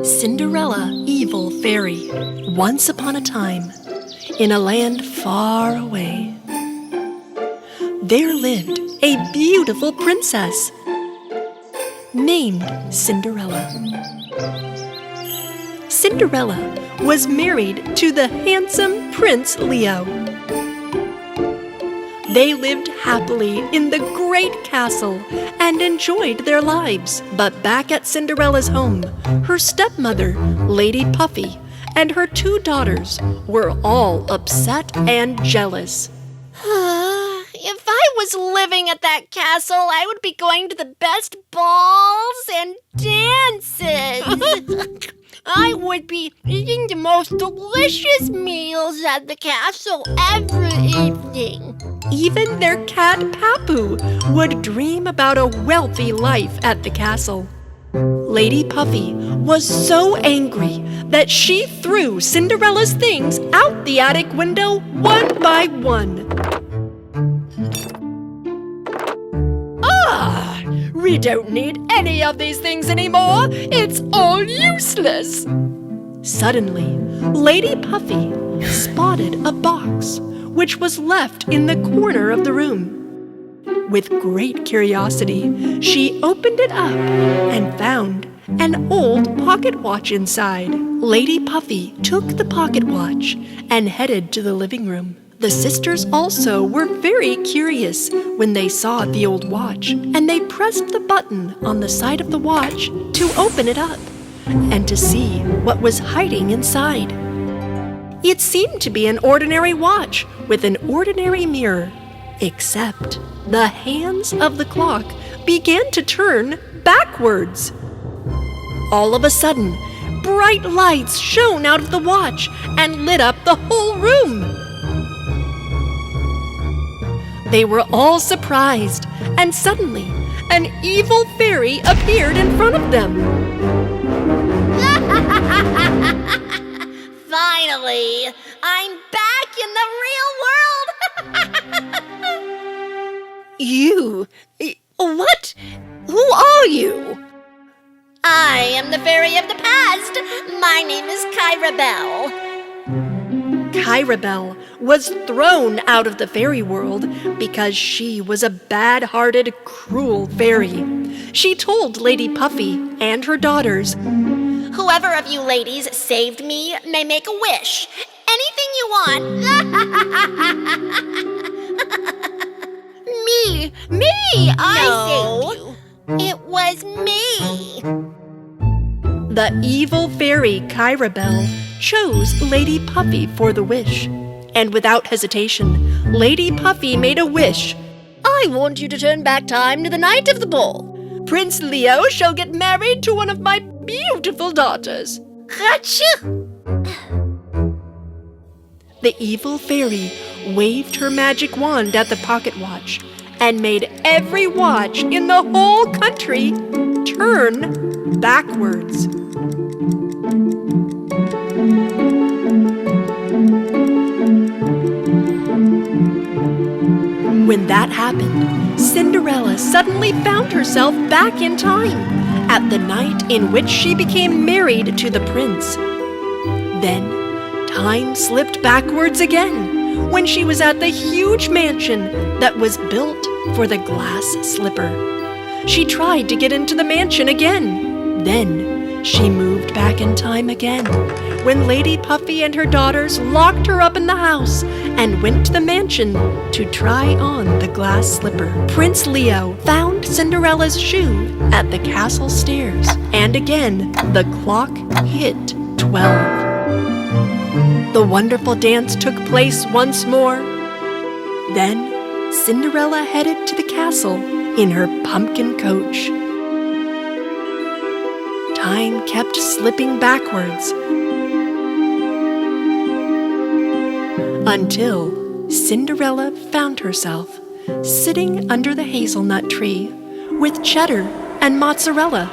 Cinderella, evil fairy. Once upon a time, in a land far away, there lived a beautiful princess named Cinderella. Cinderella was married to the handsome Prince Leo. They lived happily in the great castle and enjoyed their lives. But back at Cinderella's home, her stepmother, Lady Puffy, and her two daughters were all upset and jealous. If I was living at that castle, I would be going to the best balls and dances. I would be eating the most delicious meals at the castle every evening. Even their cat Papu would dream about a wealthy life at the castle. Lady Puffy was so angry that she threw Cinderella's things out the attic window one by one. We don't need any of these things anymore. It's all useless. Suddenly, Lady Puffy spotted a box which was left in the corner of the room. With great curiosity, she opened it up and found an old pocket watch inside. Lady Puffy took the pocket watch and headed to the living room. The sisters also were very curious when they saw the old watch, and they pressed the button on the side of the watch to open it up and to see what was hiding inside. It seemed to be an ordinary watch with an ordinary mirror, except the hands of the clock began to turn backwards. All of a sudden, bright lights shone out of the watch and lit up the whole room. They were all surprised, and suddenly, an evil fairy appeared in front of them. Finally, I'm back in the real world. You? What? Who are you? I am the fairy of the past. My name is Kyrabel. Kyrabel was thrown out of the fairy world because she was a bad-hearted, cruel fairy. She told Lady Puffy and her daughters, "Whoever of you ladies saved me may make a wish. Anything you want." Me! I saved you. It was me. The evil fairy Kyrabel chose Lady Puffy for the wish. And without hesitation, Lady Puffy made a wish. "I want you to turn back time to the night of the ball. Prince Leo shall get married to one of my beautiful daughters." Achoo! The evil fairy waved her magic wand at the pocket watch and made every watch in the whole country turn backwards. When that happened, Cinderella suddenly found herself back in time, at the night in which she became married to the prince. Then, time slipped backwards again, when she was at the huge mansion that was built for the glass slipper. She tried to get into the mansion again. Then, she moved back in time again, when Lady Puffy and her daughters locked her up in the house and went to the mansion to try on the glass slipper. Prince Leo found Cinderella's shoe at the castle stairs, and again the clock hit 12. The wonderful dance took place once more. Then Cinderella headed to the castle in her pumpkin coach. Time kept slipping backwards until Cinderella found herself sitting under the hazelnut tree with Cheddar and Mozzarella,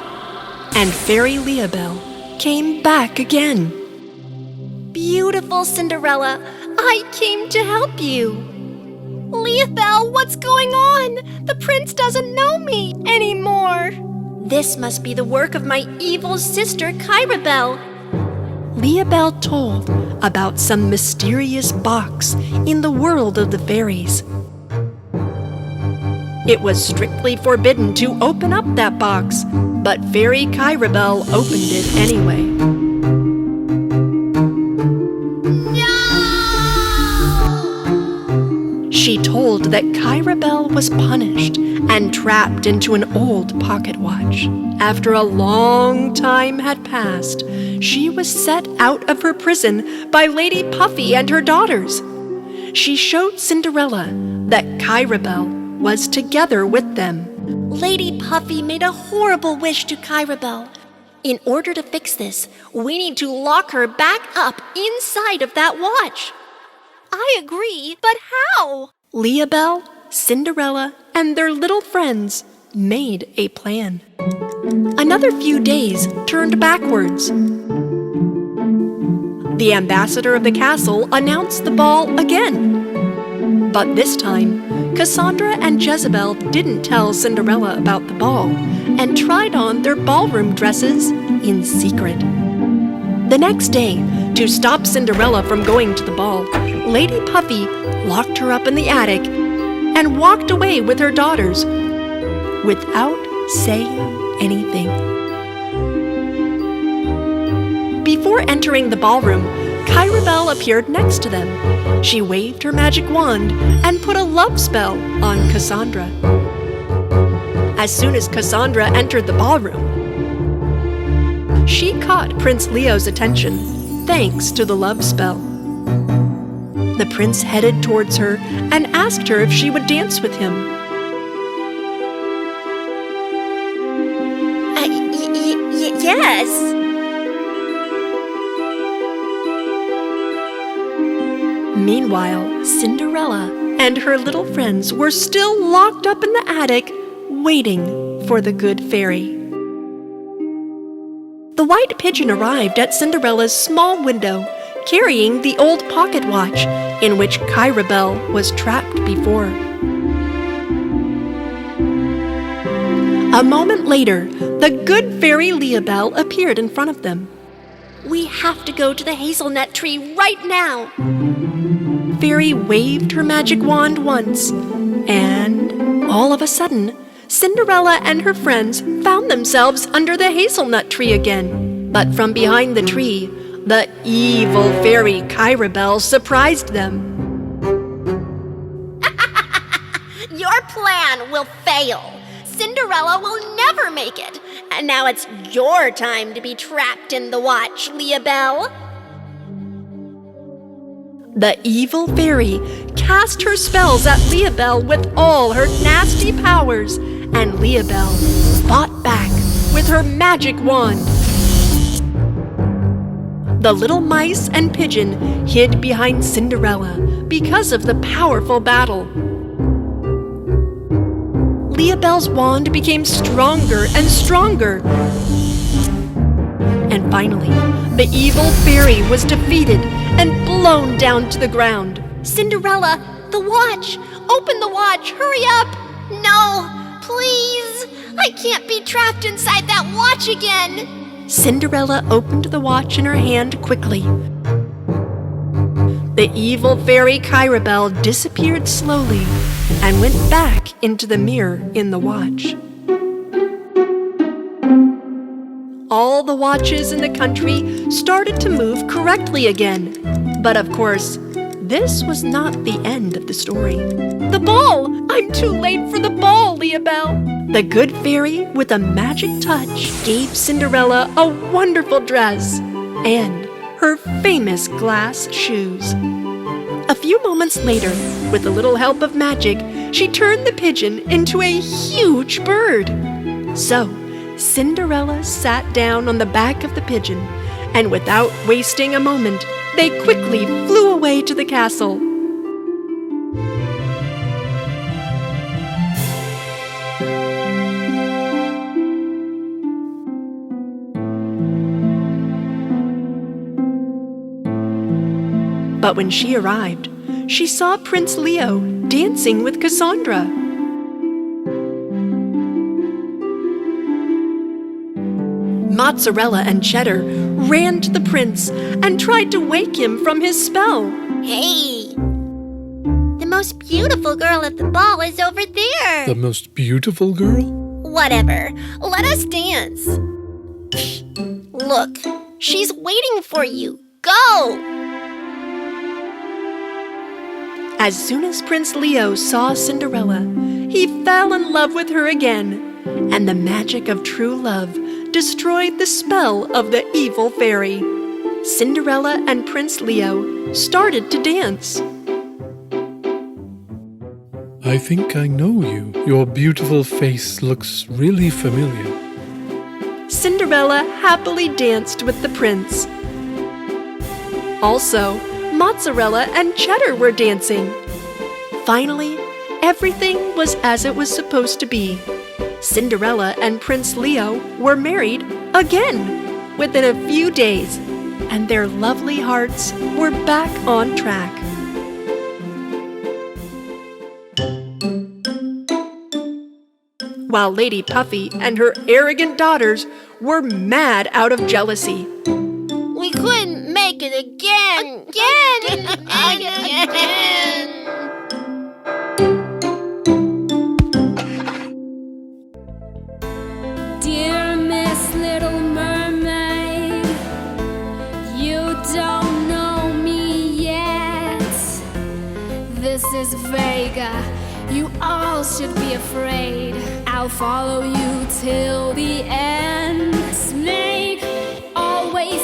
and Fairy Leobel came back again. Beautiful Cinderella, I came to help you. Leobel, what's going on? The prince doesn't know me anymore. This must be the work of my evil sister, Kyrabel. Leabelle told about some mysterious box in the world of the fairies. It was strictly forbidden to open up that box, but Fairy Kyrabel opened it anyway. No! She told that Kyrabel was punished and trapped into an old pocket watch. After a long time had passed, she was set out of her prison by Lady Puffy and her daughters. She showed Cinderella that Kyrabel was together with them. Lady Puffy made a horrible wish to Kyrabel. In order to fix this, we need to lock her back up inside of that watch. I agree, but how? Leabelle, Cinderella, and their little friends made a plan. Another few days turned backwards. The ambassador of the castle announced the ball again. But this time, Cassandra and Jezebel didn't tell Cinderella about the ball and tried on their ballroom dresses in secret. The next day, to stop Cinderella from going to the ball, Lady Puffy locked her up in the attic and walked away with her daughters without saying anything. Before entering the ballroom, Kyrabel appeared next to them. She waved her magic wand and put a love spell on Cassandra. As soon as Cassandra entered the ballroom, she caught Prince Leo's attention thanks to the love spell. The prince headed towards her and asked her if she would dance with him. Yes. Meanwhile, Cinderella and her little friends were still locked up in the attic, waiting for the good fairy. The white pigeon arrived at Cinderella's small window, carrying the old pocket watch in which Kyrabel was trapped before. A moment later, the good fairy Leabelle appeared in front of them. We have to go to the hazelnut tree right now. Fairy waved her magic wand once, and all of a sudden, Cinderella and her friends found themselves under the hazelnut tree again. But from behind the tree, the evil fairy Kyrabel surprised them. Your plan will fail. Cinderella will never make it. And now it's your time to be trapped in the watch, Leabelle. The evil fairy cast her spells at Leabelle with all her nasty powers, and Leabelle fought back with her magic wand. The little mice and pigeon hid behind Cinderella because of the powerful battle. Leabelle's wand became stronger and stronger. And finally, the evil fairy was defeated and blown down to the ground. Cinderella, the watch! Open the watch! Hurry up! No, please! I can't be trapped inside that watch again! Cinderella opened the watch in her hand quickly. The evil fairy Kyrabel disappeared slowly and went back into the mirror in the watch. All the watches in the country started to move correctly again. But of course, this was not the end of the story. The ball! I'm too late for the ball, Leabelle! The good fairy, with a magic touch, gave Cinderella a wonderful dress and her famous glass shoes. A few moments later, with a little help of magic, she turned the pigeon into a huge bird. So, Cinderella sat down on the back of the pigeon, and without wasting a moment, they quickly flew away to the castle. But when she arrived, she saw Prince Leo dancing with Cassandra. Mozzarella and Cheddar ran to the prince and tried to wake him from his spell. Hey! The most beautiful girl at the ball is over there. The most beautiful girl? Whatever. Let us dance. Look, she's waiting for you. Go! As soon as Prince Leo saw Cinderella, he fell in love with her again, and the magic of true love destroyed the spell of the evil fairy. Cinderella and Prince Leo started to dance. I think I know you. Your beautiful face looks really familiar. Cinderella happily danced with the prince. Also, Mozzarella and Cheddar were dancing. Finally, everything was as it was supposed to be. Cinderella and Prince Leo were married again within a few days, and their lovely hearts were back on track. While Lady Puffy and her arrogant daughters were mad out of jealousy. We couldn't make it again. Again. Dear Miss Little Mermaid, you don't know me yet. This is Vega, you all should be afraid. I'll follow you till the end. Snake always